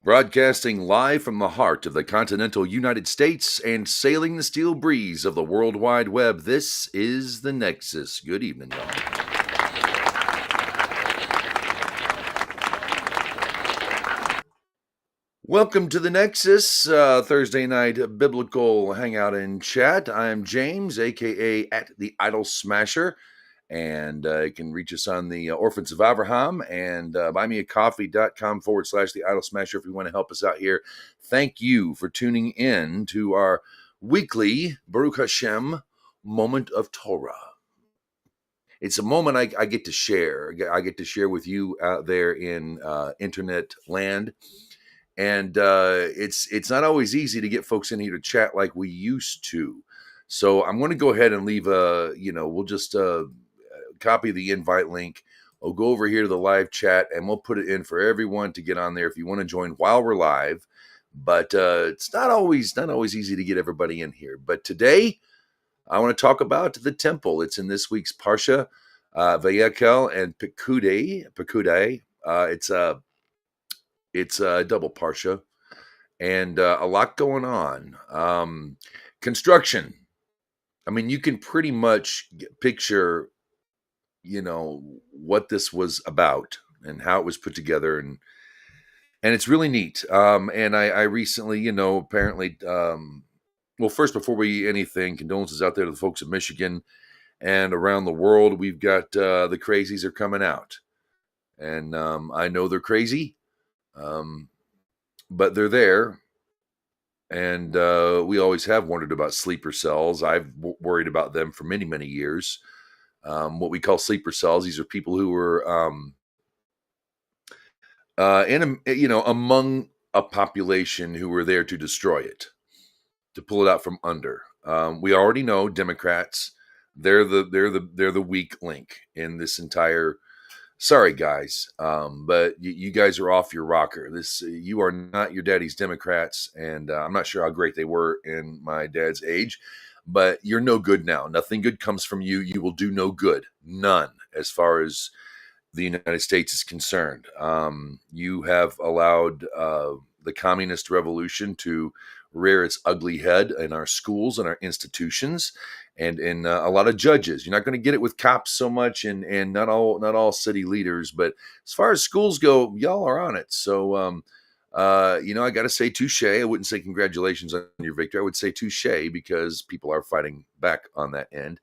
Broadcasting live from the heart of the continental United States and sailing the steel breeze of the World Wide Web, this is the Nexus. Good evening, y'all. Welcome to the Nexus, Thursday night biblical hangout and chat. I'm James, aka at the Idol Smasher, and you can reach us on the Orphans of Abraham and buymeacoffee.com/the Idol Smasher if you want to help us out here. Thank you for tuning in to our weekly Baruch Hashem moment of Torah. It's a moment I get to share. I get to share with you out there in internet land. And it's not always easy to get folks in here to chat like we used to. So I'm going to go ahead and leave we'll just copy the invite link. We'll go over here to the live chat and we'll put it in for everyone to get on there if you want to join while we're live. But it's not always easy to get everybody in here. But today I want to talk about the temple. It's in this week's Parsha, Vayak'hel-Pekudei. It's a double Parsha and a lot going on. Construction. I mean, you can pretty much picture, what this was about and how it was put together. And it's really neat. And I recently, apparently, first, before we anything, condolences out there to the folks of Michigan and around the world. We've got the crazies are coming out. And I know they're crazy. But they're there, and we always have wondered about sleeper cells. I've worried about them for many, many years. What we call sleeper cells. These are people who were among a population who were there to destroy it, to pull it out from under. We already know Democrats. They're the weak link in this entire. Sorry, guys, but you guys are off your rocker. You are not your daddy's Democrats, and I'm not sure how great they were in my dad's age, but you're no good now. Nothing good comes from you. You will do no good. None, as far as the United States is concerned. You have allowed the communist revolution to rear its ugly head in our schools and our institutions, and in a lot of judges. You're not going to get it with cops so much, and not all city leaders. But as far as schools go, y'all are on it. So, I got to say touche. I wouldn't say congratulations on your victory. I would say touche because people are fighting back on that end.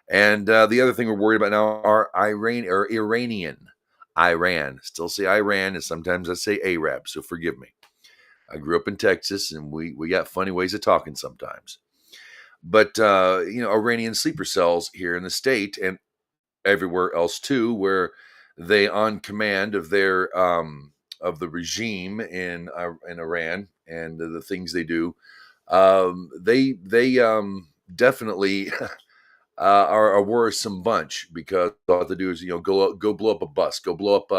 And the other thing we're worried about now are Iranian. Iran. Still say Iran, and sometimes I say Arab. So forgive me. I grew up in Texas, and we got funny ways of talking sometimes. But, Iranian sleeper cells here in the state and everywhere else too, where they, on command of their of the regime in Iran and the things they do, they definitely are a worrisome bunch, because all they have to do is go blow up a bus, go blow up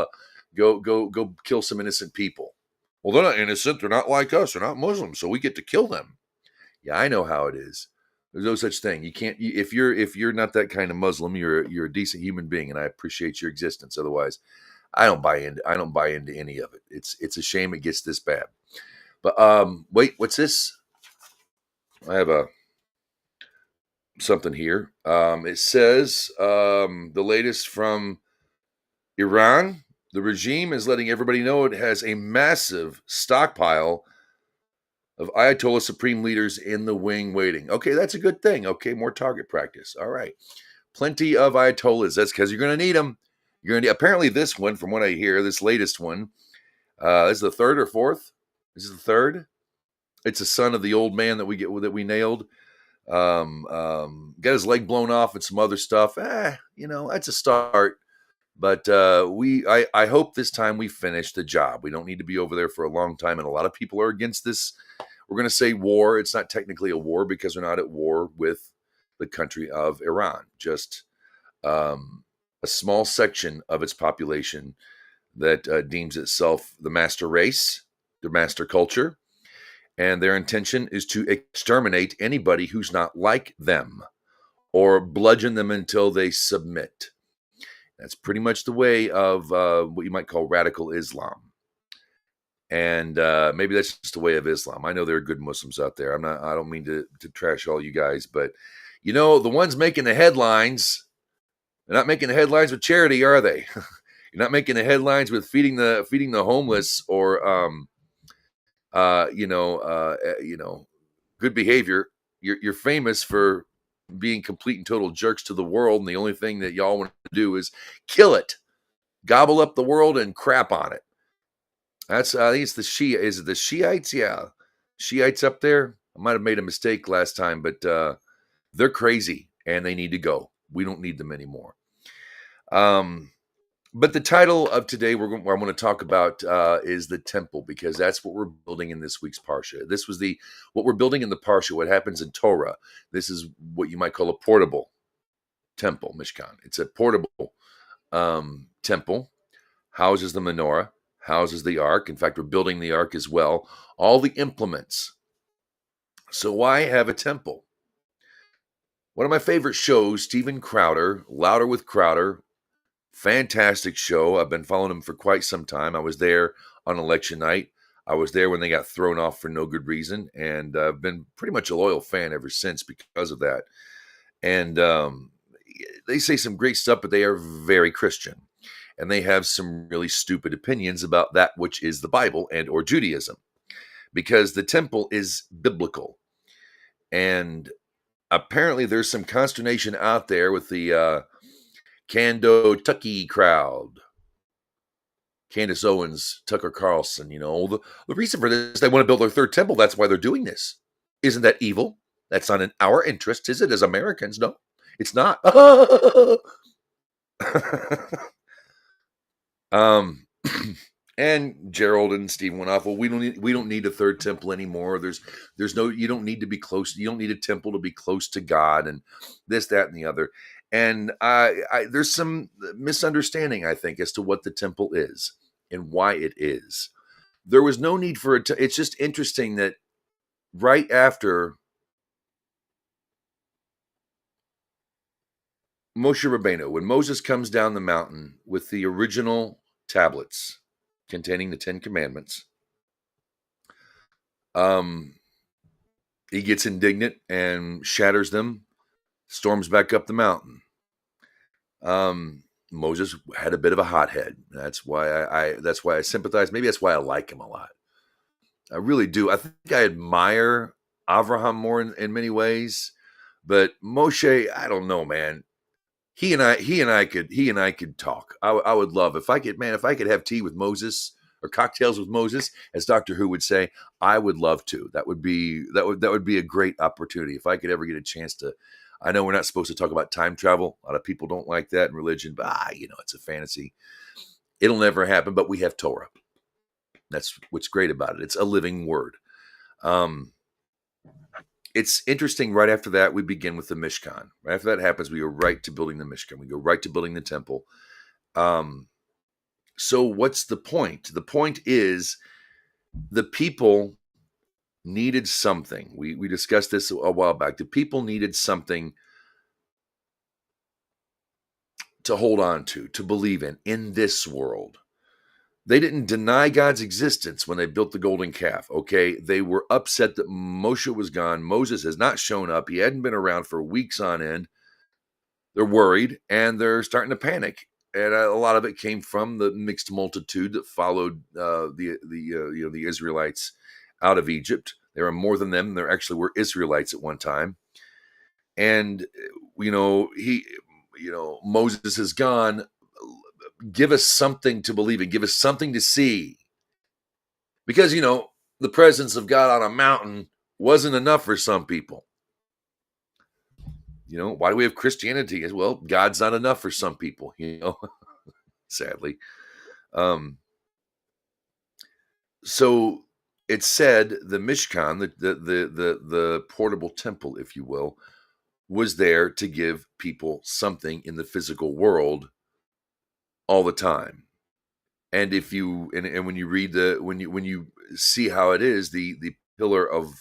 go kill some innocent people. Well, they're not innocent. They're not like us. They're not Muslims, so we get to kill them. Yeah, I know how it is. There's no such thing. You can't. If you're not that kind of Muslim, you're a decent human being, and I appreciate your existence. Otherwise, I don't buy into any of it. It's a shame it gets this bad. But wait, what's this? I have something here. It says the latest from Iran. The regime is letting everybody know it has a massive stockpile of Ayatollah supreme leaders in the wing waiting. Okay, that's a good thing. Okay, more target practice. All right. Plenty of Ayatollahs. That's because you're going to need them. You're going to apparently this one, from what I hear, this latest one, is the third or fourth? Is it the third? It's the son of the old man that we nailed. Got his leg blown off and some other stuff. That's a start. But I hope this time we finish the job. We don't need to be over there for a long time. And a lot of people are against this. We're going to say war. It's not technically a war because we're not at war with the country of Iran. Just a small section of its population that deems itself the master race, the master culture. And their intention is to exterminate anybody who's not like them or bludgeon them until they submit. That's pretty much the way of what you might call radical Islam. And maybe that's just a way of Islam. I know there are good Muslims out there. I don't mean to trash all you guys, but the ones making the headlines, they're not making the headlines with charity, are they? You're not making the headlines with feeding the homeless or good behavior. You're famous for being complete and total jerks to the world, and the only thing that y'all want to do is kill it, gobble up the world, and crap on it. That's I think it's the Shia. Is it the Shiites? Yeah, Shiites up there. I might have made a mistake last time, but they're crazy and they need to go. We don't need them anymore. But the title of today I want to talk about is the temple, because that's what we're building in this week's Parsha. This was what we're building in the Parsha, what happens in Torah. This is what you might call a portable temple, Mishkan. It's a portable temple, houses the menorah, houses the ark. In fact, we're building the ark as well. All the implements. So why have a temple? One of my favorite shows, Steven Crowder, Louder with Crowder. Fantastic show. I've been following him for quite some time. I was there on election night. I was there when they got thrown off for no good reason. And I've been pretty much a loyal fan ever since because of that. And they say some great stuff, but they are very Christian. And they have some really stupid opinions about that which is the Bible and or Judaism. Because the temple is biblical. And apparently there's some consternation out there with the Kando Tucky crowd. Candace Owens, Tucker Carlson, the reason for this, they want to build their third temple. That's why they're doing this. Isn't that evil? That's not in our interest, is it, as Americans? No, it's not. And Gerald and Steve went off. Well, we don't need a third temple anymore. You don't need to be close. You don't need a temple to be close to God, and this, that, and the other. And there's some misunderstanding, I think, as to what the temple is and why it is. There was no need for it. It's just interesting that right after Moshe Rabbeinu, when Moses comes down the mountain with the original tablets containing the 10 Commandments, he gets indignant and shatters them, storms back up the mountain. Moses had a bit of a hothead. That's why I sympathize. Maybe that's why I like him a lot. I really do. I think I admire Avraham more in many ways, but Moshe, I don't know, man. He and I could talk. I would love if I could have tea with Moses or cocktails with Moses, as Doctor Who would say. I would love to. That would be a great opportunity if I could ever get a chance to. I know we're not supposed to talk about time travel. A lot of people don't like that in religion, but it's a fantasy. It'll never happen, but we have Torah. That's what's great about it. It's a living word. It's interesting. Right after that, we begin with the Mishkan. Right after that happens, we go right to building the Mishkan. We go right to building the temple. So what's the point? The point is the people needed something. We discussed this a while back. The people needed something to hold on to believe in this world. They didn't deny God's existence when they built the golden calf, okay? They were upset that Moshe was gone. Moses has not shown up. He hadn't been around for weeks on end. They're worried, and they're starting to panic. And a lot of it came from the mixed multitude that followed the Israelites out of Egypt. There are more than them. There actually were Israelites at one time. And, Moses is gone. Give us something to believe in. Give us something to see. Because, the presence of God on a mountain wasn't enough for some people. Why do we have Christianity? Well, God's not enough for some people, sadly. So it said the Mishkan, the portable temple, if you will, was there to give people something in the physical world all the time. And if you and when you read when you see how it is, the pillar of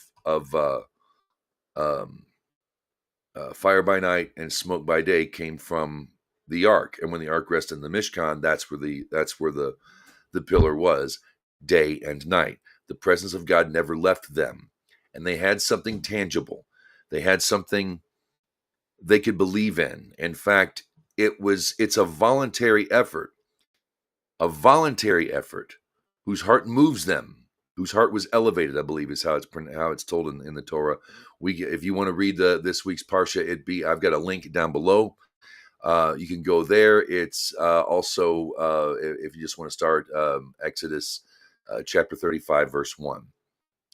fire by night and smoke by day came from the ark, and when the ark rested in the Mishkan, that's where the pillar was. day and night. The presence of God never left them. And they had something tangible. They had something they could believe in. In fact, it's a voluntary effort, whose heart moves them, whose heart was elevated, I believe is how it's told in the Torah. If you want to read this week's Parsha, I've got a link down below. You can go there. It's also, if you just want to start, Exodus chapter 35, verse 1.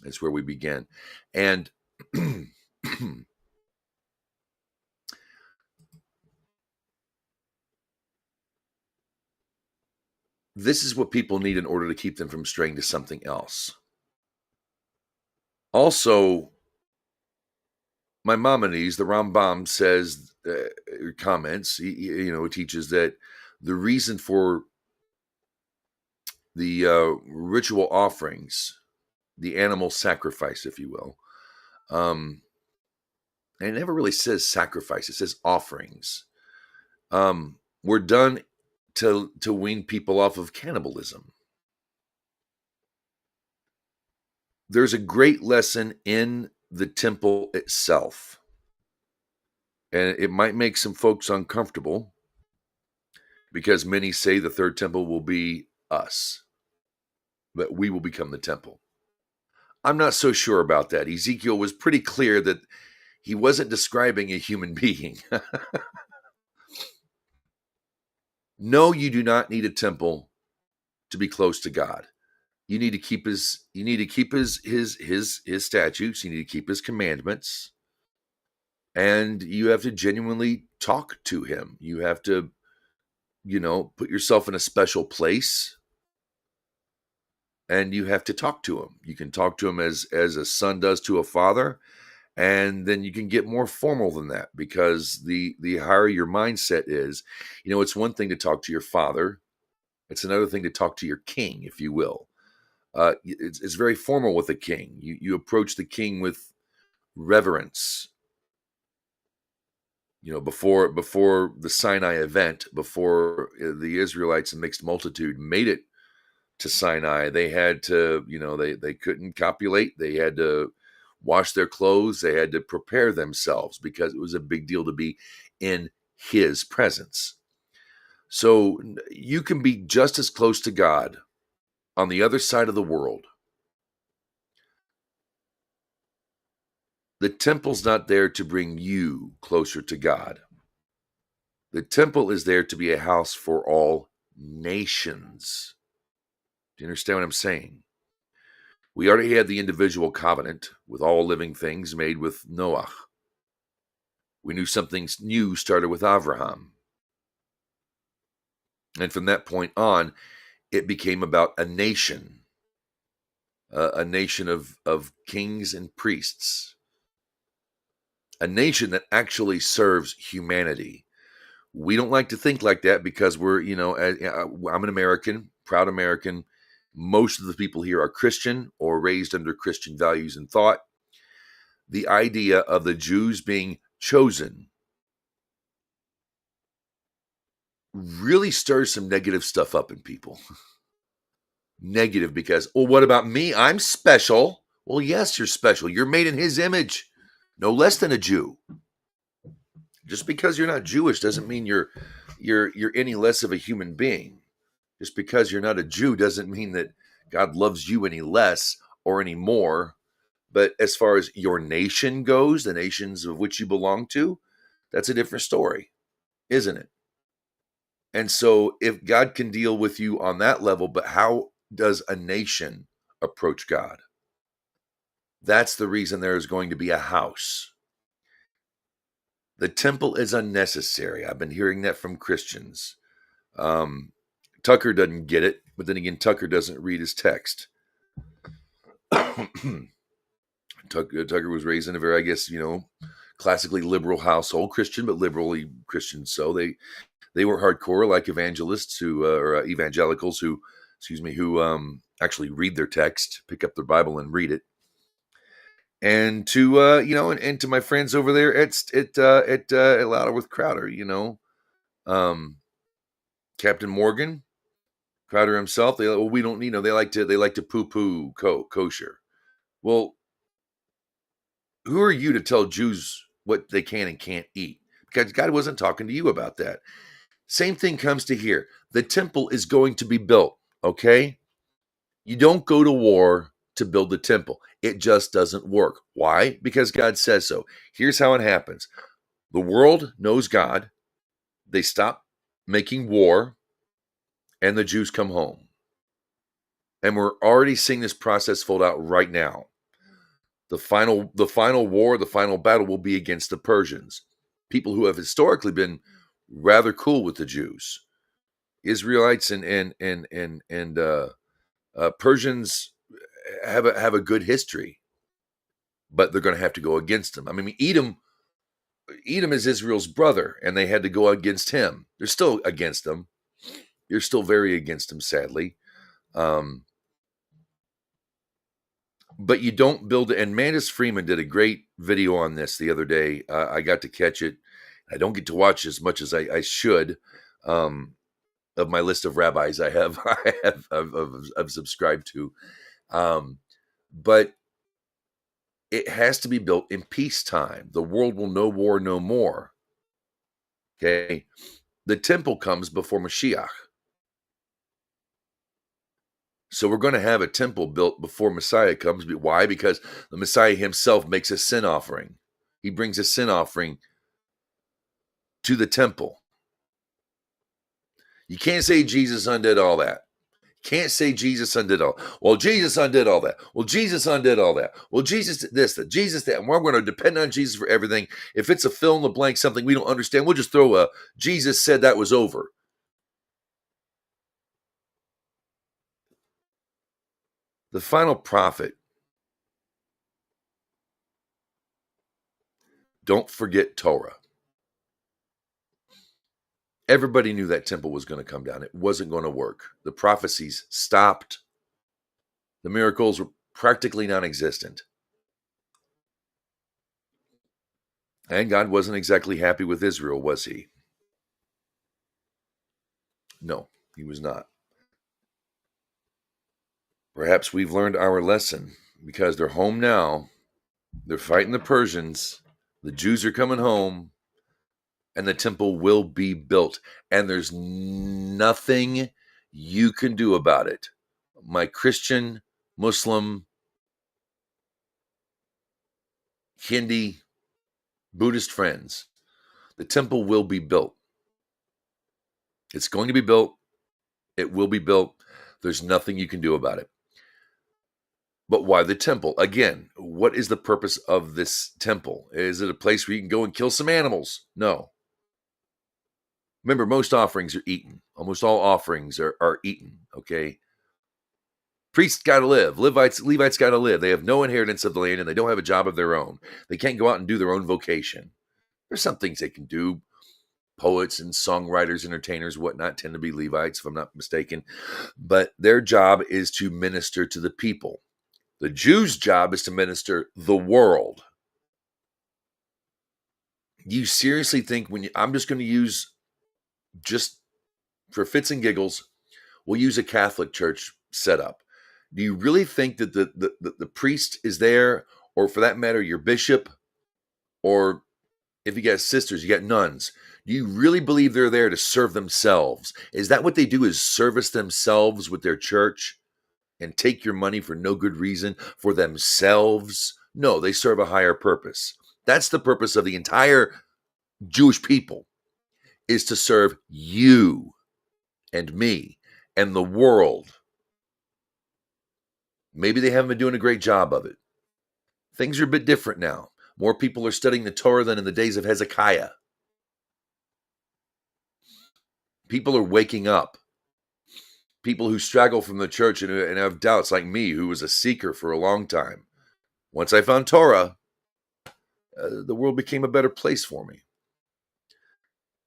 That's where we begin. And this is what people need in order to keep them from straying to something else. Also, Maimonides, the Rambam, says, comments, he teaches that the reason for the ritual offerings, the animal sacrifice, if you will, and it never really says sacrifice, it says offerings, were done to wean people off of cannibalism. There's a great lesson in the temple itself. And it might make some folks uncomfortable because many say the third temple will be us, that we will become the temple. I'm not so sure about that. Ezekiel was pretty clear that he wasn't describing a human being. No, you do not need a temple to be close to God. You need to keep his statutes, you need to keep his commandments, and you have to genuinely talk to him. You have to, put yourself in a special place, and you have to talk to him. You can talk to him as a son does to a father, and then you can get more formal than that, because the higher your mindset is, it's one thing to talk to your father. It's another thing to talk to your king, if you will. It's very formal with a king. You approach the king with reverence. Before the Sinai event, before the Israelites, a mixed multitude, made it to Sinai, they had to, they couldn't copulate. They had to wash their clothes. They had to prepare themselves because it was a big deal to be in his presence. So you can be just as close to God on the other side of the world. The temple's not there to bring you closer to God. The temple is there to be a house for all nations. Do you understand what I'm saying? We already had the individual covenant with all living things made with Noah. We knew something new started with Abraham. And from that point on, it became about a nation of kings and priests, a nation that actually serves humanity. We don't like to think like that because we're, I'm an American, proud American. Most of the people here are Christian or raised under Christian values and thought. The idea of the Jews being chosen really stirs some negative stuff up in people. Negative because, what about me? I'm special. Well, yes, you're special. You're made in his image, no less than a Jew. Just because you're not Jewish doesn't mean you're any less of a human being. Just because you're not a Jew doesn't mean that God loves you any less or any more. But as far as your nation goes, the nations of which you belong to, that's a different story, isn't it? And so if God can deal with you on that level, but how does a nation approach God? That's the reason there is going to be a house. The temple is unnecessary. I've been hearing that from Christians. Tucker doesn't get it, but then again, Tucker doesn't read his text. Tucker was raised in a very, I guess, classically liberal household, Christian, but liberally Christian. So they were hardcore, like evangelists or evangelicals who actually read their text, pick up their Bible and read it. And to and to my friends over there at Louder with Crowder, Captain Morgan, Crowder himself, we don't, they like to poo-poo kosher. Well, who are you to tell Jews what they can and can't eat? Because God wasn't talking to you about that. Same thing comes to here. The temple is going to be built, okay? You don't go to war to build the temple. It just doesn't work. Why? Because God says so. Here's how it happens. The world knows God. They stop making war, and the Jews come home. And we're already seeing this process fold out right now. The final war, the final battle will be against the Persians, people who have historically been rather cool with the Jews. Israelites and Persians have a good history, but they're going to have to go against them. I mean, Edom is Israel's brother, and they had to go against him. They're still against him. You're still very against him, sadly. But you don't build it. And Mandis Freeman did a great video on this the other day. I got to catch it. I don't get to watch as much as I should. Of my list of rabbis I've subscribed to. But it has to be built in peacetime. The world will know war no more. Okay. The temple comes before Mashiach. So we're going to have a temple built before Messiah comes. Why? Because the Messiah himself makes a sin offering. He brings a sin offering to the temple. You can't say Jesus undid all that. Can't say Jesus undid all. Well, Jesus undid all that. Well, Jesus undid all that. Well, Jesus did this, that, Jesus that. And we're going to depend on Jesus for everything. If it's a fill in the blank, something we don't understand, we'll just throw a Jesus said that was over. The final prophet. Don't forget Torah. Everybody knew that temple was going to come down. It wasn't going to work. The prophecies stopped. The miracles were practically non-existent. And God wasn't exactly happy with Israel, was he? No, he was not. Perhaps we've learned our lesson because they're home now. They're fighting the Persians. The Jews are coming home. And the temple will be built. And there's nothing you can do about it. My Christian, Muslim, Hindi, Buddhist friends, the temple will be built. It's going to be built. It will be built. There's nothing you can do about it. But why the temple? Again, what is the purpose of this temple? Is it a place where you can go and kill some animals? No. Remember, most offerings are eaten. Almost all offerings are eaten, okay? Priests got to live. Levites got to live. They have no inheritance of the land, and they don't have a job of their own. They can't go out and do their own vocation. There's some things they can do. Poets and songwriters, entertainers, whatnot, tend to be Levites, if I'm not mistaken. But their job is to minister to the people. The Jews' job is to minister the world. You seriously think I'm just going to use, just for fits and giggles, we'll use a Catholic church setup. Do you really think that the priest is there, or for that matter, your bishop, or if you got sisters, you got nuns, do you really believe they're there to serve themselves? Is that what they do, is service themselves with their church and take your money for no good reason for themselves? No, they serve a higher purpose. That's the purpose of the entire Jewish people, is to serve you and me and the world. Maybe they haven't been doing a great job of it. Things are a bit different now. More people are studying the Torah than in the days of Hezekiah. People are waking up. People who straggle from the church and have doubts, like me, who was a seeker for a long time. Once I found Torah, the world became a better place for me.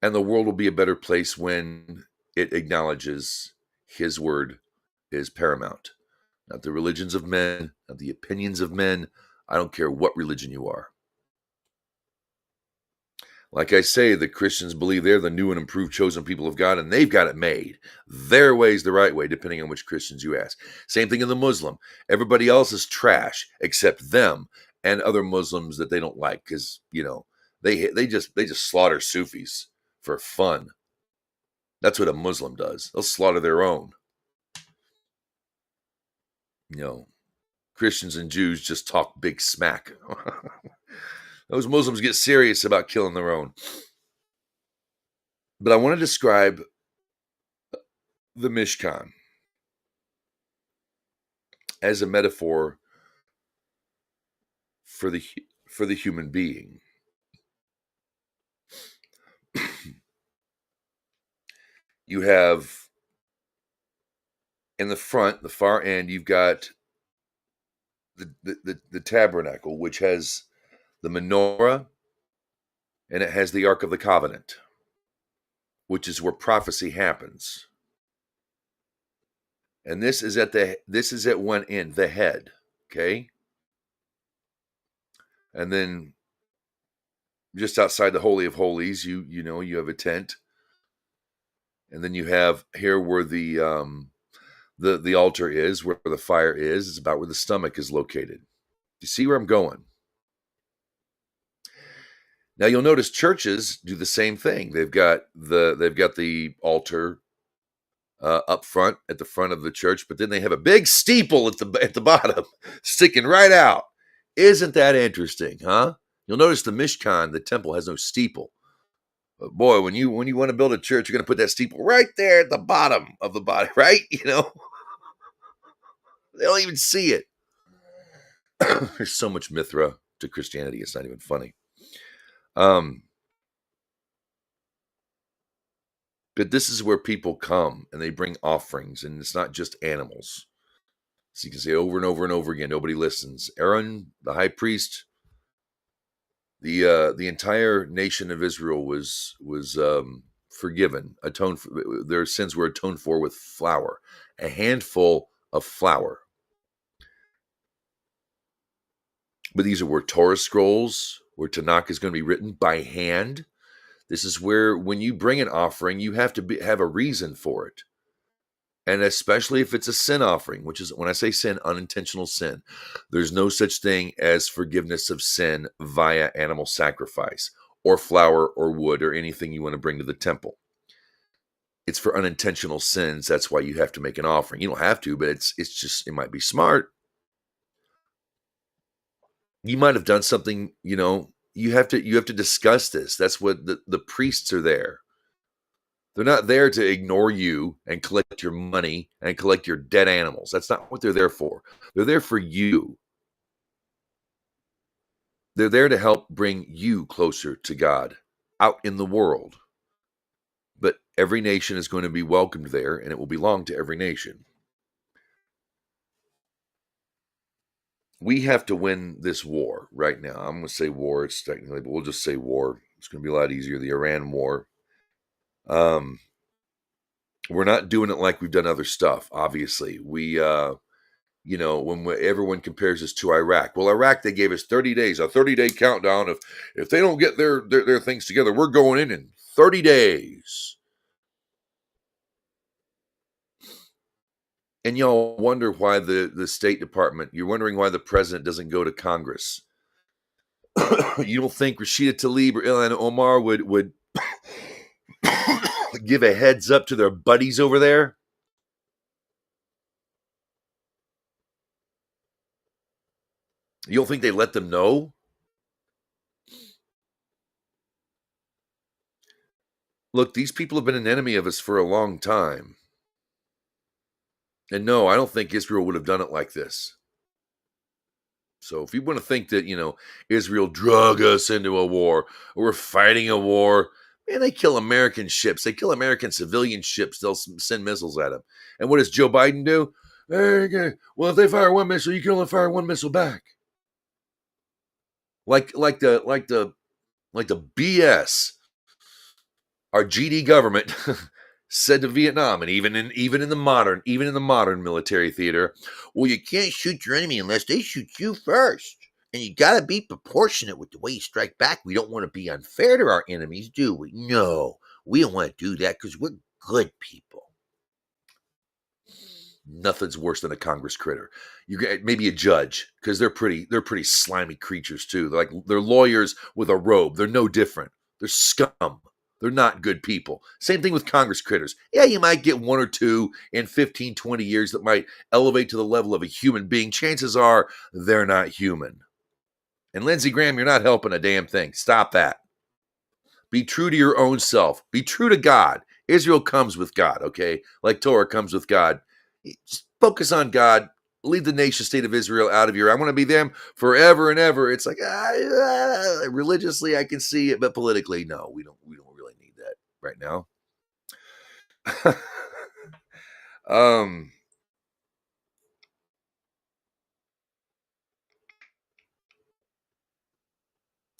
And the world will be a better place when it acknowledges his word is paramount. Not the religions of men, not the opinions of men. I don't care what religion you are. Like I say, the Christians believe they're the new and improved chosen people of God, and they've got it made. Their way is the right way, depending on which Christians you ask. Same thing in the Muslim. Everybody else is trash except them and other Muslims that they don't like, because they just slaughter Sufis for fun. That's what a Muslim does. They'll slaughter their own. Christians and Jews just talk big smack. Those Muslims get serious about killing their own. But I want to describe the Mishkan as a metaphor for the human being. You have in the front, the far end, you've got the tabernacle, which has the menorah, and it has the Ark of the Covenant, which is where prophecy happens. And this is at one end, the head, okay? And then just outside the Holy of Holies, you have a tent. And then you have here where the altar is, where the fire is. It's about where the stomach is located. You see where I'm going? Now you'll notice churches do the same thing. They've got the altar up front at the front of the church, but then they have a big steeple at the bottom, sticking right out. Isn't that interesting, huh? You'll notice the Mishkan, the temple, has no steeple. But boy, when you want to build a church, you're going to put that steeple right there at the bottom of the body, right? They don't even see it. There's so much Mithra to Christianity, it's not even funny. But this is where people come and they bring offerings, and it's not just animals. So you can say over and over and over again, nobody listens. Aaron, the high priest, the entire nation of Israel was forgiven, atoned for, their sins were atoned for with flour, a handful of flour. But these are where Torah scrolls, where Tanakh is going to be written by hand. This is where, when you bring an offering, you have to have a reason for it. And especially if it's a sin offering, which is, when I say sin, unintentional sin. There's no such thing as forgiveness of sin via animal sacrifice or flour or wood or anything you want to bring to the temple. It's for unintentional sins. That's why you have to make an offering. You don't have to, but it's just, it might be smart. You might have done something, you have to discuss this. That's what the priests are there. They're not there to ignore you and collect your money and collect your dead animals. That's not what they're there for. They're there for you. They're there to help bring you closer to God out in the world. But every nation is going to be welcomed there, and it will belong to every nation. We have to win this war right now. I'm going to say war, it's technically, but we'll just say war. It's going to be a lot easier. The Iran war. We're not doing it like we've done other stuff. Obviously, we, when everyone compares us to Iraq. Well, Iraq, they gave us 30 days, a 30-day countdown. If they don't get their things together, we're going in 30 days. And y'all wonder why the State Department, you're wondering why the president doesn't go to Congress. You don't think Rashida Tlaib or Ilhan Omar would give a heads up to their buddies over there? You don't think they let them know? Look, these people have been an enemy of us for a long time. And no, I don't think Israel would have done it like this. So if you want to think that, Israel drug us into a war, or we're fighting a war, man, they kill American ships. They kill American civilian ships. They'll send missiles at them. And what does Joe Biden do? Okay, well, if they fire one missile, you can only fire one missile back. Like the BS our GD government said to Vietnam, and even in the modern military theater, well, you can't shoot your enemy unless they shoot you first. And you got to be proportionate with the way you strike back. We don't want to be unfair to our enemies, do we? No, we don't want to do that because we're good people. Nothing's worse than a Congress critter. You get maybe a judge because they're pretty slimy creatures too. They're lawyers with a robe. They're no different. They're scum. They're not good people. Same thing with Congress critters. Yeah, you might get one or two in 15, 20 years that might elevate to the level of a human being. Chances are they're not human. And Lindsey Graham, you're not helping a damn thing. Stop that. Be true to your own self. Be true to God. Israel comes with God, okay? Like Torah comes with God. Just focus on God. Leave the nation state of Israel out of your. I want to be them forever and ever. It's like religiously, I can see it, but politically, no, we don't really need that right now.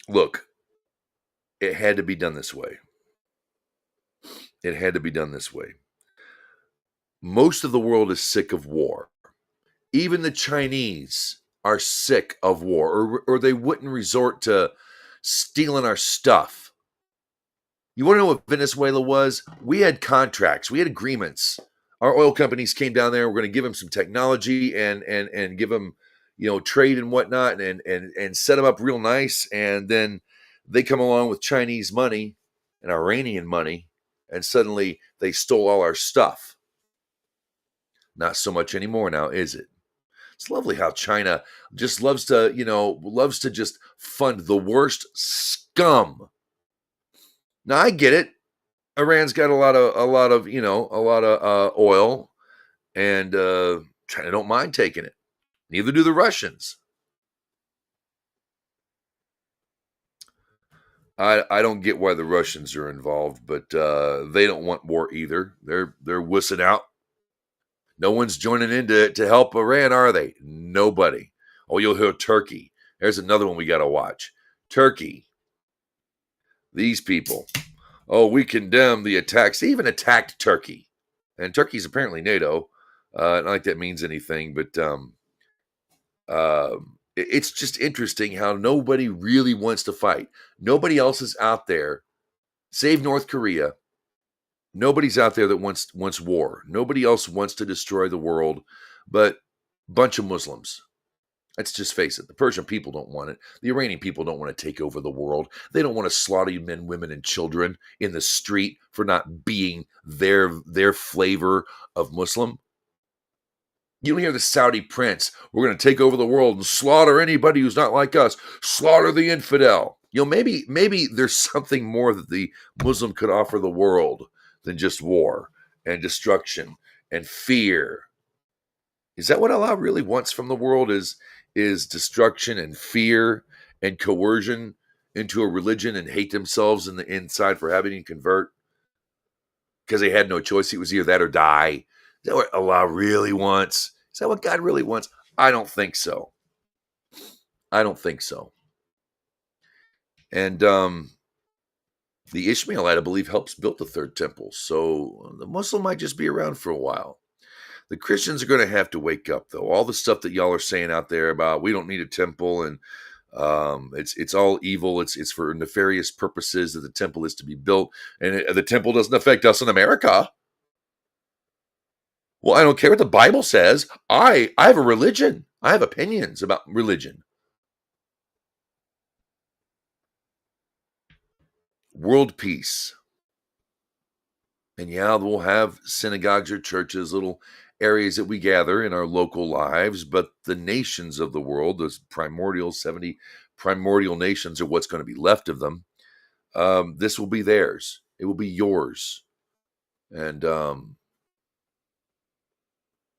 Look, it had to be done this way. It had to be done this way. Most of the world is sick of war. Even the Chinese are sick of war, or they wouldn't resort to stealing our stuff. You want to know what Venezuela was? We had contracts. We had agreements. Our oil companies came down there. We're going to give them some technology and give them, trade and whatnot and set them up real nice. And then they come along with Chinese money and Iranian money, and suddenly they stole all our stuff. Not so much anymore now, is it? It's lovely how China just loves to just fund the worst scum. Now I get it. Iran's got a lot of oil, and China don't mind taking it. Neither do the Russians. I don't get why the Russians are involved, but they don't want war either. They're wussing out. No one's joining in to help Iran, are they? Nobody. Oh, you'll hear Turkey. There's another one we got to watch. Turkey. These people. Oh, we condemn the attacks. They even attacked Turkey. And Turkey's apparently NATO. Not like that means anything, but it's just interesting how nobody really wants to fight. Nobody else is out there, save North Korea. Nobody's out there that wants war. Nobody else wants to destroy the world, but a bunch of Muslims. Let's just face it. The Persian people don't want it. The Iranian people don't want to take over the world. They don't want to slaughter men, women, and children in the street for not being their flavor of Muslim. You don't hear the Saudi prince, we're going to take over the world and slaughter anybody who's not like us. Slaughter the infidel. Maybe there's something more that the Muslim could offer the world than just war and destruction and fear. Is that what Allah really wants from the world? Is destruction and fear and coercion into a religion and hate themselves in the inside for having to convert? Because they had no choice. It was either that or die. Is that what Allah really wants? Is that what God really wants? I don't think so. And the Ishmaelite, I believe, helps build the third temple. So the Muslim might just be around for a while. The Christians are going to have to wake up, though. All the stuff that y'all are saying out there about we don't need a temple and it's all evil. It's for nefarious purposes that the temple is to be built. And the temple doesn't affect us in America. Well, I don't care what the Bible says. I have a religion. I have opinions about religion. World peace. And yeah, we'll have synagogues or churches, little areas that we gather in our local lives, but the nations of the world, those 70 primordial nations are what's going to be left of them. This will be theirs. It will be yours. And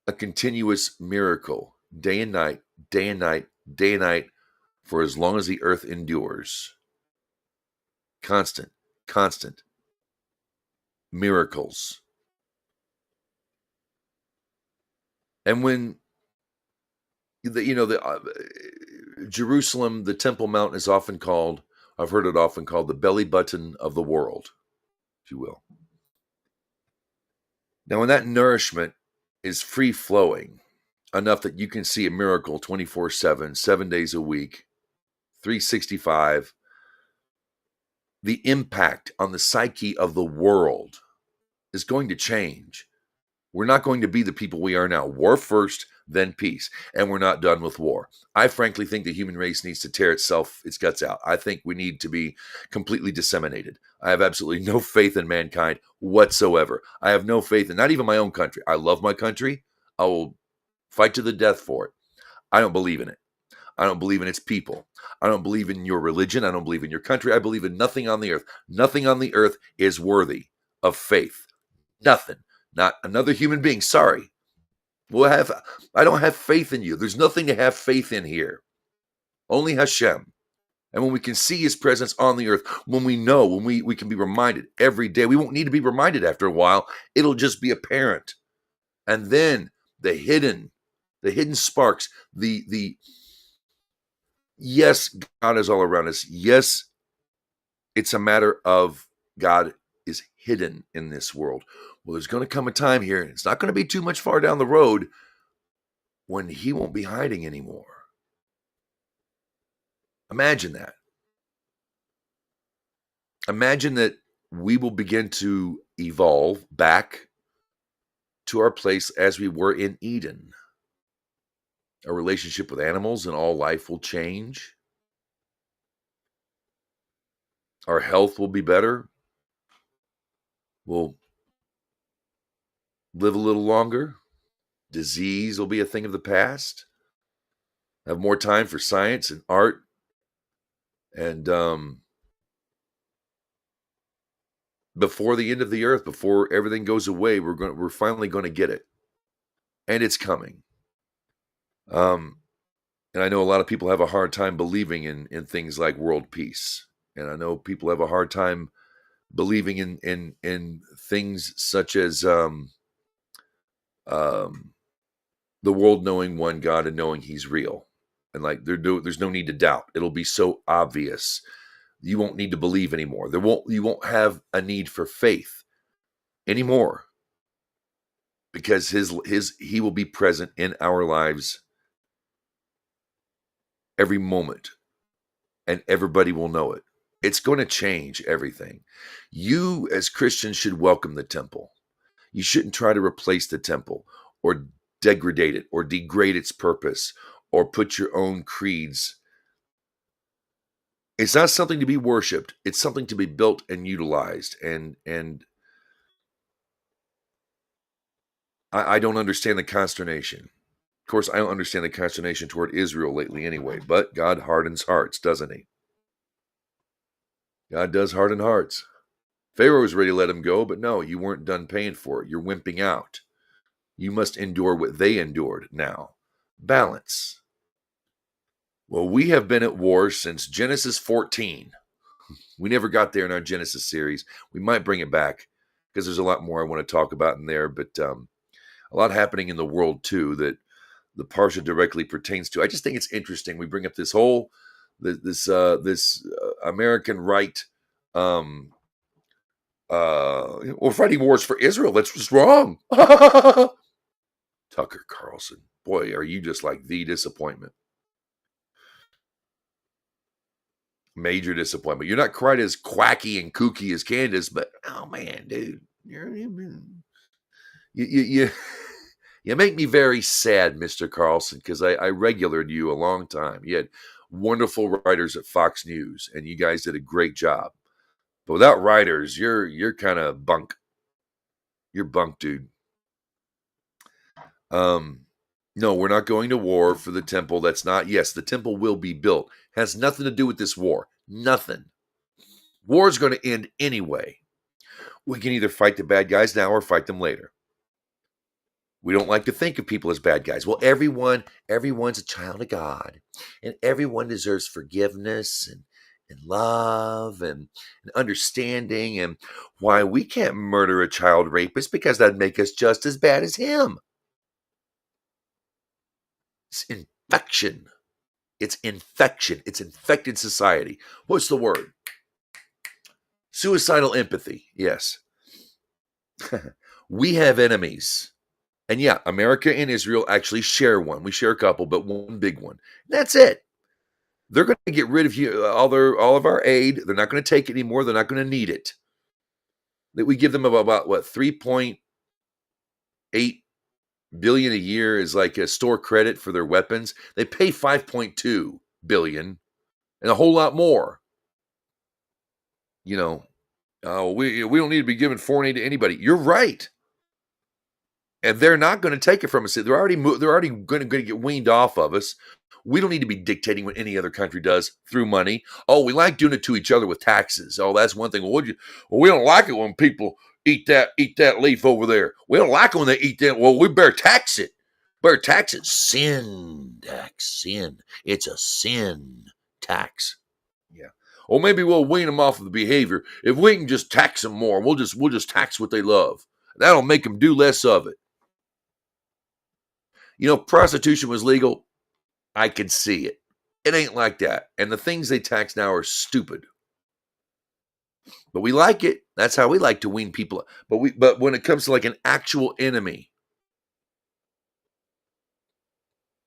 a continuous miracle, day and night, day and night, day and night, for as long as the earth endures. Constant miracles. And when Jerusalem, the Temple Mount is often called, I've heard it often called the belly button of the world, if you will. Now, when that nourishment is free flowing enough that you can see a miracle 24/7, 7 days a week, 365, the impact on the psyche of the world is going to change. We're not going to be the people we are now. War first, then peace. And we're not done with war. I frankly think the human race needs to tear its guts out. I think we need to be completely disseminated. I have absolutely no faith in mankind whatsoever. I have no faith in not even my own country. I love my country. I will fight to the death for it. I don't believe in it. I don't believe in its people. I don't believe in your religion. I don't believe in your country. I believe in nothing on the earth. Nothing on the earth is worthy of faith. Nothing. Not another human being. Sorry. I don't have faith in you. There's nothing to have faith in here. Only Hashem. And when we can see his presence on the earth, when we know, when we can be reminded every day, we won't need to be reminded after a while. It'll just be apparent. And then the hidden sparks, yes, God is all around us. Yes, it's a matter of God is hidden in this world. Well, there's going to come a time here, and it's not going to be too much far down the road, when he won't be hiding anymore. Imagine that. Imagine that we will begin to evolve back to our place as we were in Eden. Our relationship with animals and all life will change. Our health will be better. We'll live a little longer. Disease will be a thing of the past. Have more time for science and art. And before the end of the earth, before everything goes away, we're finally going to get it. And it's coming. And I know a lot of people have a hard time believing in things like world peace. And I know people have a hard time believing in things such as the world knowing one God and knowing he's real. And like there's no need to doubt. It'll be so obvious. You won't need to believe anymore. You won't have a need for faith anymore. Because he will be present in our lives every moment. And everybody will know it. It's going to change everything. You as Christians should welcome the temple. You shouldn't try to replace the temple or degrade it or degrade its purpose or put your own creeds. It's not something to be worshipped. It's something to be built and utilized. And I don't understand the consternation. Of course, I don't understand the consternation toward Israel lately anyway, but God hardens hearts, doesn't he? God does harden hearts. Pharaoh was ready to let him go, but no, you weren't done paying for it. You're wimping out. You must endure what they endured now. Balance. Well, we have been at war since Genesis 14. We never got there in our Genesis series. We might bring it back because there's a lot more I want to talk about in there, but a lot happening in the world too that the Parsha directly pertains to. I just think it's interesting. We bring up this whole this American right. We're fighting wars for Israel. That's what's wrong. Tucker Carlson, boy, are you just like the disappointment? Major disappointment. You're not quite as quacky and kooky as Candace, but oh man, dude, you make me very sad, Mr. Carlson, because I regulared you a long time. You had wonderful writers at Fox News, and you guys did a great job. But without writers, you're kind of bunk. You're bunk, dude. No, we're not going to war for the temple. That's not. Yes, the temple will be built. Has nothing to do with this war. Nothing. War is going to end anyway. We can either fight the bad guys now or fight them later. We don't like to think of people as bad guys. Well, everyone's a child of God, and everyone deserves forgiveness and love and understanding. And why we can't murder a child rapist because that'd make us just as bad as him. It's infection. It's infection. It's infected society. What's the word? Suicidal empathy. Yes. We have enemies. And yeah, America and Israel actually share one. We share a couple, but one big one. That's it. They're going to get rid of you, all of our aid. They're not going to take it anymore. They're not going to need it. That we give them about what, 3.8 billion a year is like a store credit for their weapons. They pay 5.2 billion and a whole lot more. We don't need to be giving foreign aid to anybody. You're right. And they're not going to take it from us. They're already going to get weaned off of us. We don't need to be dictating what any other country does through money. Oh, we like doing it to each other with taxes. Oh, that's one thing. Well, we don't like it when people eat that leaf over there. We don't like it when they eat that. Well, we better tax it. Better tax it. Sin tax. Sin. It's a sin tax. Yeah. Or maybe we'll wean them off of the behavior. If we can just tax them more, we'll just tax what they love. That'll make them do less of it. Prostitution was legal. I could see it. It ain't like that. And the things they tax now are stupid. But we like it. That's how we like to wean people. But when it comes to like an actual enemy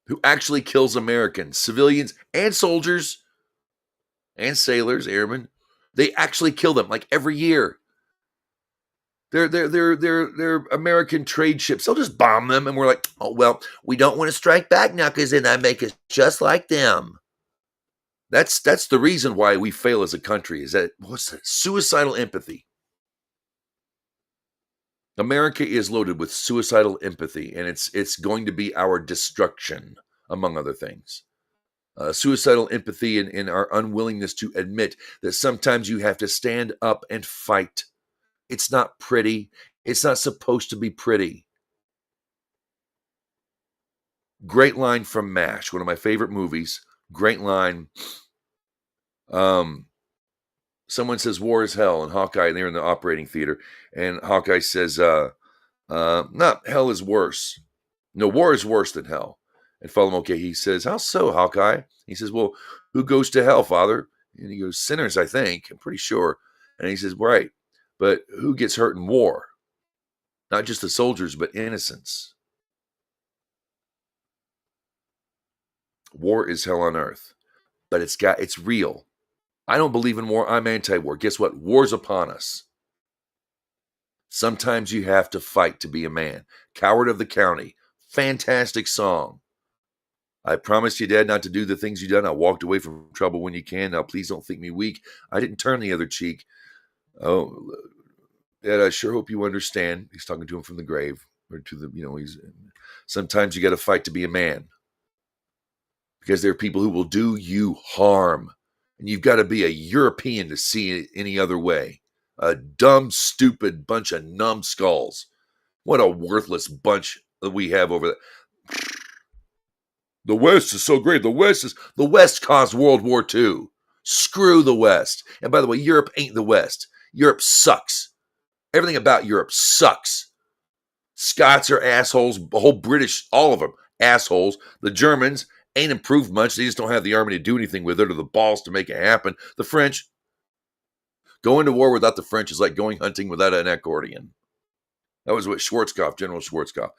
who actually kills Americans, civilians and soldiers and sailors, airmen, they actually kill them like every year. They're American trade ships. They'll just bomb them, and we're like, oh, well, we don't want to strike back now because then that make us just like them. That's the reason why we fail as a country, is that, what's that? Suicidal empathy. America is loaded with suicidal empathy, and it's going to be our destruction, among other things. Suicidal empathy and our unwillingness to admit that sometimes you have to stand up and fight. It's not pretty. It's not supposed to be pretty. Great line from MASH, one of my favorite movies. Great line. Someone says war is hell, and Hawkeye, and they're in the operating theater, and Hawkeye says, "No, hell is worse. No, war is worse than hell." And follow him, okay, he says, "How so, Hawkeye?" He says, "Well, who goes to hell, Father?" And he goes, "Sinners, I think. I'm pretty sure." And he says, "Right. But who gets hurt in war? Not just the soldiers, but innocents. War is hell on earth, but it's real. I don't believe in war. I'm anti-war. Guess what? War's upon us. Sometimes you have to fight to be a man. Coward of the County. Fantastic song. I promised you, Dad, not to do the things you done. I walked away from trouble when you can. Now, please don't think me weak. I didn't turn the other cheek. Oh, Dad, I sure hope you understand. He's talking to him from the grave, or to the, sometimes you got to fight to be a man, because there are people who will do you harm, and you've got to be a European to see it any other way. A dumb, stupid bunch of numbskulls. What a worthless bunch that we have over there. The West is so great. The West caused World War II. Screw the West. And by the way, Europe ain't the West. Europe sucks. Everything about Europe sucks. Scots are assholes. The whole British, all of them, assholes. The Germans ain't improved much. They just don't have the army to do anything with it, or the balls to make it happen. The French, going to war without the French is like going hunting without an accordion. That was what General Schwarzkopf.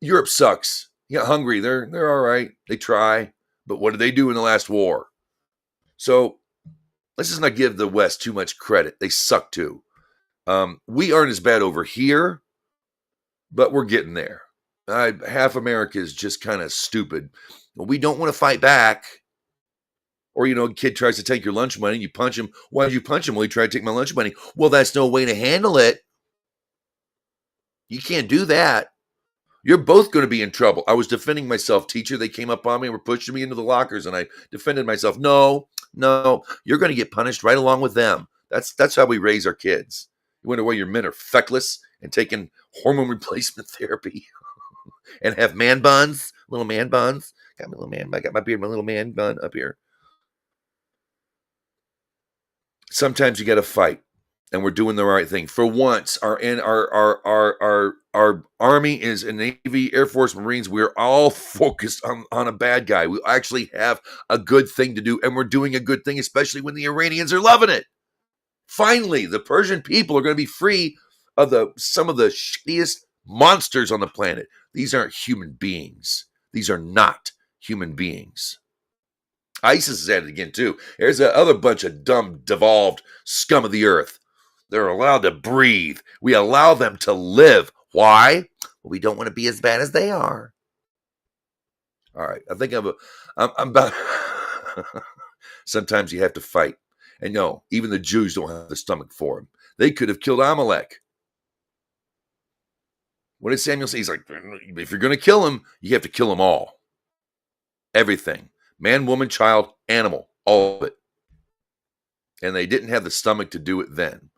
Europe sucks. Yeah, Hungary, they're all right. They try. But what did they do in the last war? So let's just not give the West too much credit. They suck too. We aren't as bad over here, but we're getting there. Half America is just kind of stupid. We don't want to fight back. Or, a kid tries to take your lunch money and you punch him. Why did you punch him? Well, he tried to take my lunch money. Well, that's no way to handle it. You can't do that. You're both going to be in trouble. I was defending myself, teacher. They came up on me and were pushing me into the lockers, and I defended myself. No, you're going to get punished right along with them. That's how we raise our kids. You wonder why your men are feckless and taking hormone replacement therapy and have man buns, little man buns. Got my little man. I got my beard, my little man bun up here. Sometimes you got to fight, and we're doing the right thing. For once, our Army is a Navy, Air Force, Marines. We're all focused on a bad guy. We actually have a good thing to do, and we're doing a good thing, especially when the Iranians are loving it. Finally, the Persian people are going to be free of some of the shittiest monsters on the planet. These aren't human beings. These are not human beings. ISIS is at it again, too. There's that other bunch of dumb, devolved scum of the earth. They're allowed to breathe. We allow them to live. Why? Well, we don't want to be as bad as they are. All right. I think I'm about... Sometimes you have to fight. And no, even the Jews don't have the stomach for him. They could have killed Amalek. What did Samuel say? He's like, if you're going to kill him, you have to kill them all. Everything. Man, woman, child, animal. All of it. And they didn't have the stomach to do it then.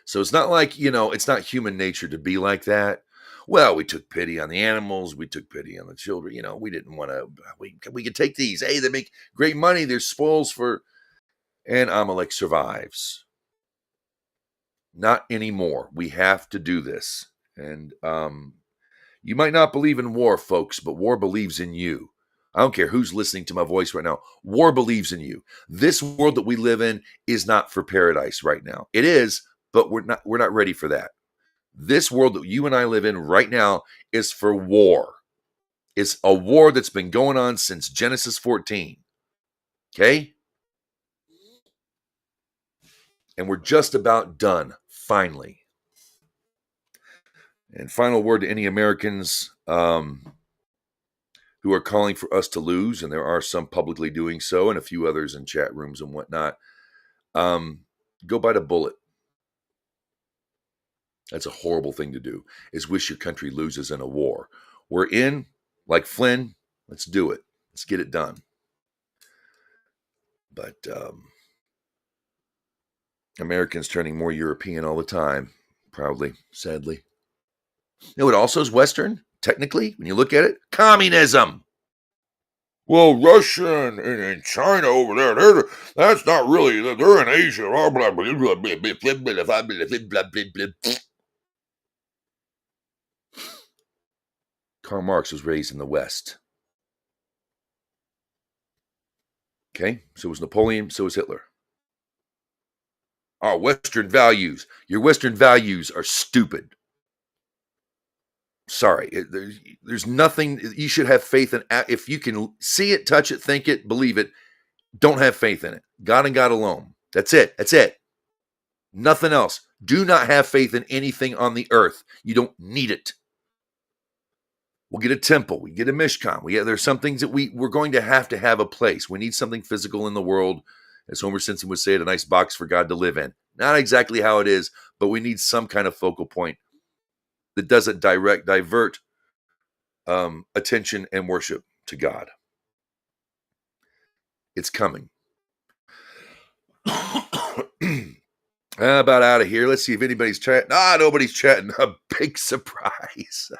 So it's not like, it's not human nature to be like that. Well, we took pity on the animals. We took pity on the children. We didn't want to. We could take these. Hey, they make great money. There's spoils for. And Amalek survives. Not anymore. We have to do this. And you might not believe in war, folks, but war believes in you. I don't care who's listening to my voice right now. War believes in you. This world that we live in is not for paradise right now. It is, but we're not ready for that. This world that you and I live in right now is for war. It's a war that's been going on since Genesis 14. Okay? And we're just about done, finally. And final word to any Americans who are calling for us to lose, and there are some publicly doing so, and a few others in chat rooms and whatnot. Go bite a bullet. That's a horrible thing to do, is wish your country loses in a war. We're in, like Flynn, let's do it. Let's get it done. But Americans turning more European all the time, proudly, sadly. You know what also is Western, technically, when you look at it? Communism. Well, Russia and China over there, that's not really, they're in Asia. Karl Marx was raised in the West. Okay, so was Napoleon, so was Hitler. Our Western values. Your Western values are stupid. Sorry, there's nothing you should have faith in. If you can see it, touch it, think it, believe it, don't have faith in it. God and God alone. That's it. That's it. Nothing else. Do not have faith in anything on the earth. You don't need it. We'll get a temple. We get a Mishkan. There's some things that we're going to have a place. We need something physical in the world. As Homer Simpson would say, a nice box for God to live in. Not exactly how it is, but we need some kind of focal point that doesn't divert attention and worship to God. It's coming. About out of here. Let's see if anybody's chatting. Nobody's chatting. A big surprise.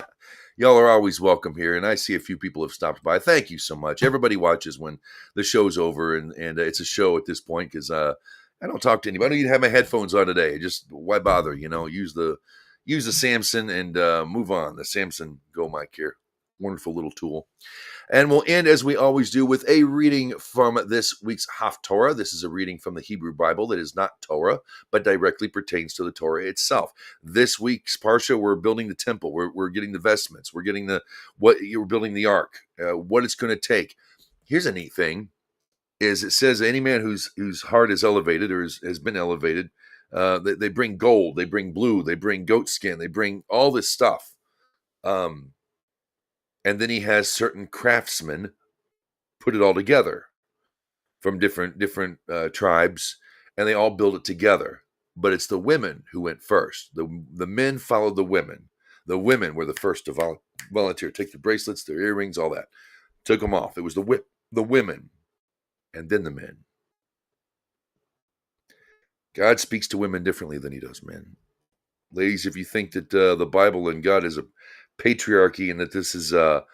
Y'all are always welcome here, and I see a few people have stopped by. Thank you so much. Everybody watches when the show's over, and it's a show at this point because I don't talk to anybody. I don't even have my headphones on today. Just why bother? Use the Samson and move on. The Samson Go mic here. Wonderful little tool. And we'll end, as we always do, with a reading from this week's Haftorah. This is a reading from the Hebrew Bible that is not Torah, but directly pertains to the Torah itself. This week's Parsha, we're building the temple. We're getting the vestments. We're getting you're building the ark. What it's going to take. Here's a neat thing: is it says any man whose heart is elevated or has been elevated, they bring gold, they bring blue, they bring goat skin, they bring all this stuff. And then he has certain craftsmen put it all together from different tribes, and they all build it together. But it's the women who went first. The men followed the women. The women were the first to volunteer, take the bracelets, their earrings, all that. Took them off. It was the women, and then the men. God speaks to women differently than he does men. Ladies, if you think that the Bible and God is a patriarchy and that this is a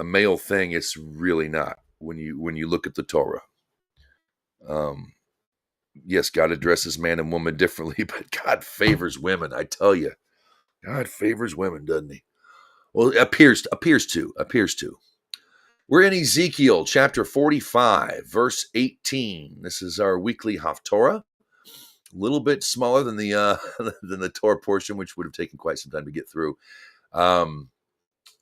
male thing, it's really not. When you look at the Torah, yes, God addresses man and woman differently, but God favors women. I tell you, God favors women, doesn't he? Well, it appears to. We're in Ezekiel chapter 45, verse 18. This is our weekly Haftorah. A little bit smaller than the Torah portion, which would have taken quite some time to get through.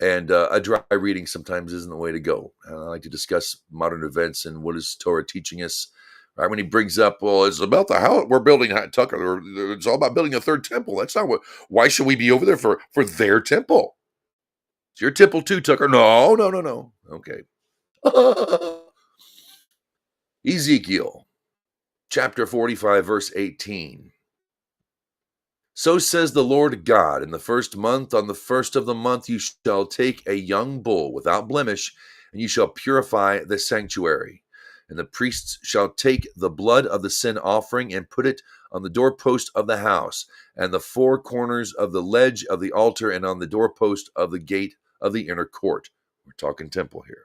And a dry reading sometimes isn't the way to go. I like to discuss modern events and what is Torah teaching us. Right when he brings up, well, it's about the how we're building Tucker. It's all about building a third temple. That's not what. Why should we be over there for their temple? It's your temple too, Tucker. No, no, no, no. Okay. Ezekiel chapter 45, verse 18. So says the Lord God, in the first month, on the first of the month, you shall take a young bull without blemish, and you shall purify the sanctuary. And the priests shall take the blood of the sin offering and put it on the doorpost of the house, and the four corners of the ledge of the altar, and on the doorpost of the gate of the inner court. We're talking temple here.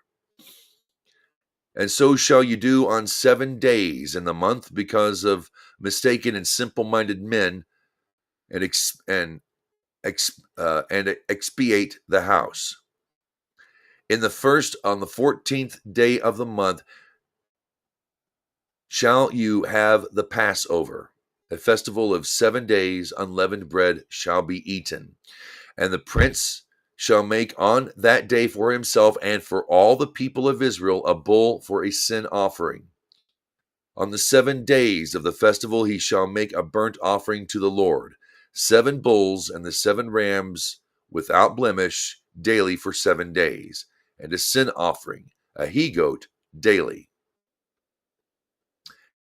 And so shall you do on 7 days in the month, because of mistaken and simple-minded men, and expiate the house. On the 14th day of the month, shall you have the Passover. A festival of 7 days, unleavened bread shall be eaten. And the prince shall make on that day for himself and for all the people of Israel a bull for a sin offering. On the 7 days of the festival he shall make a burnt offering to the Lord, 7 bulls and the 7 rams without blemish daily for 7 days, and a sin offering, a he-goat daily.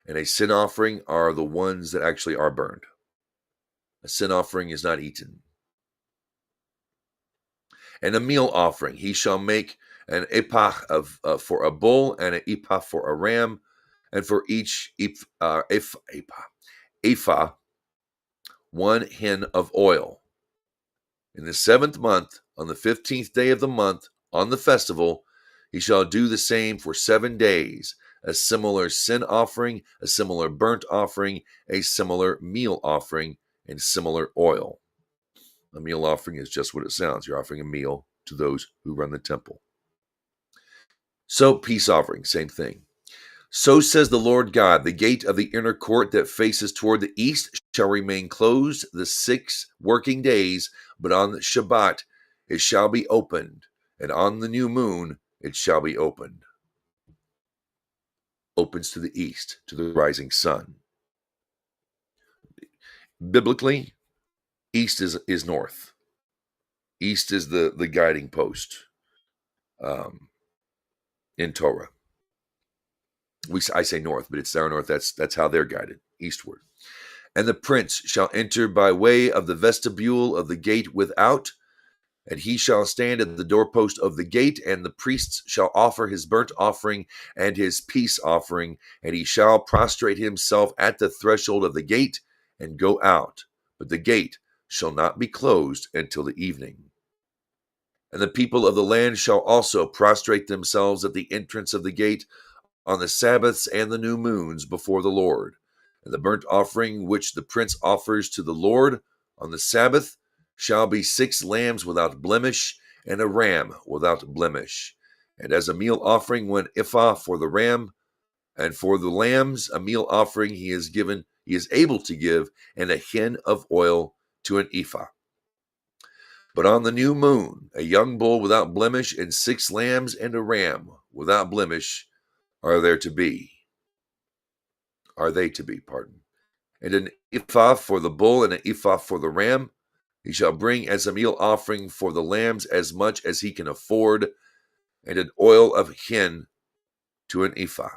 And a sin offering are the ones that actually are burned. A sin offering is not eaten. And a meal offering, he shall make an ephah for a bull and an ephah for a ram, and for each ephah 1 hin of oil. In the 7th month, on the 15th day of the month, on the festival, he shall do the same for 7 days, a similar sin offering, a similar burnt offering, a similar meal offering, and similar oil. A meal offering is just what it sounds. You're offering a meal to those who run the temple. So, peace offering, same thing. So says the Lord God, the gate of the inner court that faces toward the east shall remain closed the 6 working days, but on the Shabbat it shall be opened, and on the new moon it shall be opened. Opens to the east, to the rising sun. Biblically, east is north. East is the guiding post in Torah. I say north, but it's our north. That's how they're guided, eastward. And the prince shall enter by way of the vestibule of the gate without, and he shall stand at the doorpost of the gate, and the priests shall offer his burnt offering and his peace offering, and he shall prostrate himself at the threshold of the gate and go out. But the gate shall not be closed until the evening. And the people of the land shall also prostrate themselves at the entrance of the gate on the Sabbaths and the new moons before the Lord. And the burnt offering which the prince offers to the Lord on the Sabbath shall be 6 lambs without blemish, and a ram without blemish. And as a meal offering, 1 ephah for the ram, and for the lambs a meal offering he is able to give, and a hin of oil to an ephah. But on the new moon, a young bull without blemish, and 6 lambs and a ram without blemish are they to be, and an ephah for the bull and an ephah for the ram. He shall bring as a meal offering for the lambs as much as he can afford, and an oil of hin to an ephah.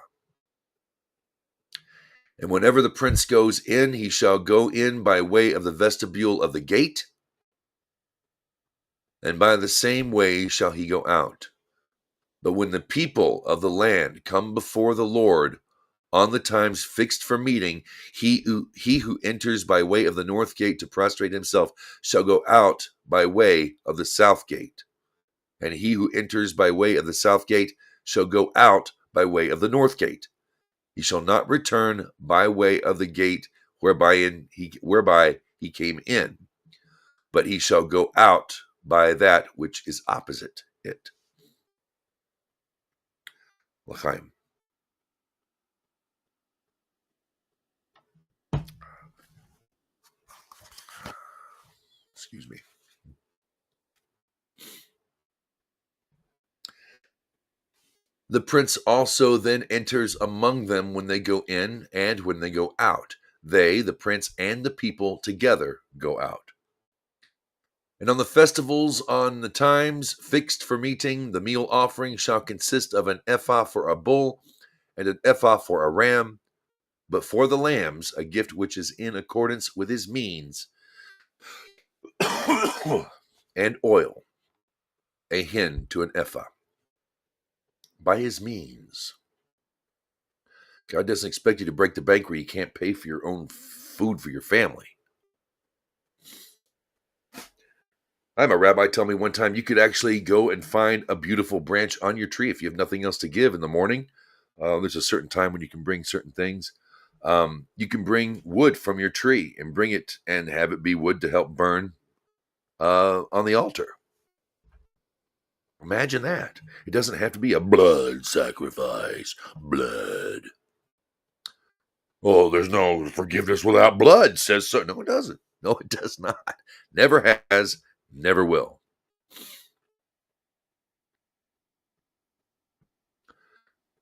And whenever the prince goes in, he shall go in by way of the vestibule of the gate, and by the same way shall he go out. But when the people of the land come before the Lord on the times fixed for meeting, he who enters by way of the north gate to prostrate himself shall go out by way of the south gate. And he who enters by way of the south gate shall go out by way of the north gate. He shall not return by way of the gate whereby he came in, but he shall go out by that which is opposite it. L'chaim. Excuse me. The prince also then enters among them when they go in and when they go out. They, the prince and the people together, go out. And on the festivals, on the times fixed for meeting, the meal offering shall consist of an ephah for a bull and an ephah for a ram, but for the lambs, a gift which is in accordance with his means, and oil, a hin to an ephah. By his means. God doesn't expect you to break the bank where you can't pay for your own food for your family. I had my rabbi tell me one time you could actually go and find a beautiful branch on your tree if you have nothing else to give in the morning. There's a certain time when you can bring certain things. You can bring wood from your tree and bring it and have it be wood to help burn on the altar. Imagine that. It doesn't have to be a blood sacrifice. Blood. Oh, there's no forgiveness without blood, says so. No, it doesn't. No, it does not. Never has, never will.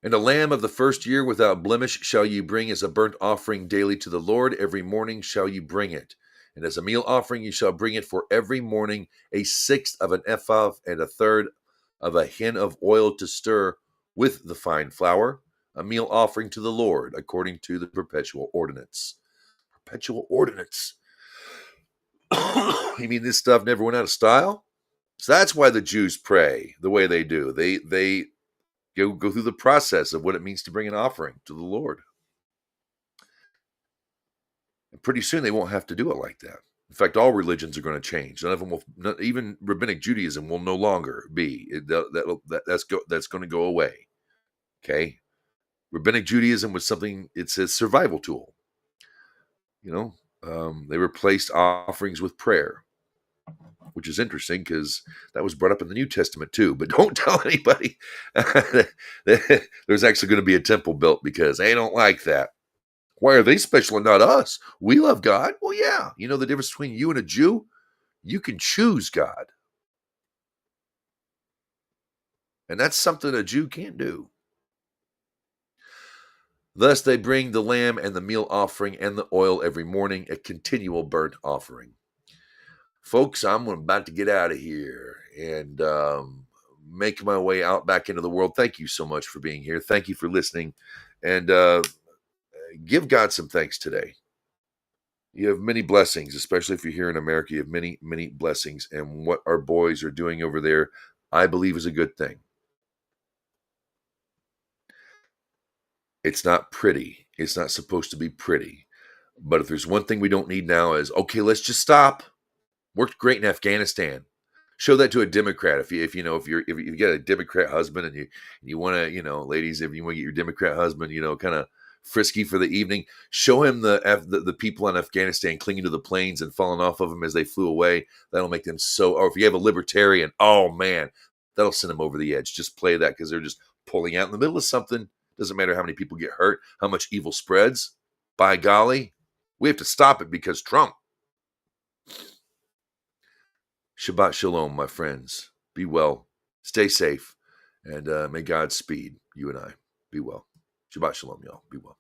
And a lamb of the first year without blemish shall you bring as a burnt offering daily to the Lord. Every morning shall you bring it. And as a meal offering you shall bring it for every morning, a sixth of an ephah and a third of a hin of oil to stir with the fine flour, a meal offering to the Lord, according to the perpetual ordinance. Perpetual ordinance. You mean this stuff never went out of style? So that's why the Jews pray the way they do. They go through the process of what it means to bring an offering to the Lord. And pretty soon they won't have to do it like that. In fact, all religions are going to change. None of them will. Even rabbinic Judaism will no longer be. That's going to go away. Okay, rabbinic Judaism was something. It's a survival tool. They replaced offerings with prayer, which is interesting because that was brought up in the New Testament too. But don't tell anybody there's actually going to be a temple built because they don't like that. Why are they special and not us? We love God. Well, yeah. You know the difference between you and a Jew? You can choose God. And that's something a Jew can't do. Thus they bring the lamb and the meal offering and the oil every morning, a continual burnt offering. Folks, I'm about to get out of here and make my way out back into the world. Thank you so much for being here. Thank you for listening. And give God some thanks today. You have many blessings, especially if you're here in America. You have many, many blessings. And what our boys are doing over there, I believe is a good thing. It's not pretty. It's not supposed to be pretty. But if there's one thing we don't need now is, okay, let's just stop. Worked great in Afghanistan. Show that to a Democrat. If you get a Democrat husband and you want to, ladies, if you want to get your Democrat husband, kind of frisky for the evening, show him the people in Afghanistan clinging to the planes and falling off of them as they flew away. That'll make them so. Or if you have a libertarian, oh man, that'll send them over the edge. Just play that because they're just pulling out in the middle of something. Doesn't matter how many people get hurt, how much evil spreads. By golly, we have to stop it because Trump. Shabbat shalom, my friends. Be well. Stay safe. And may God speed you and I. Be well. Shabbat shalom, y'all. Be well.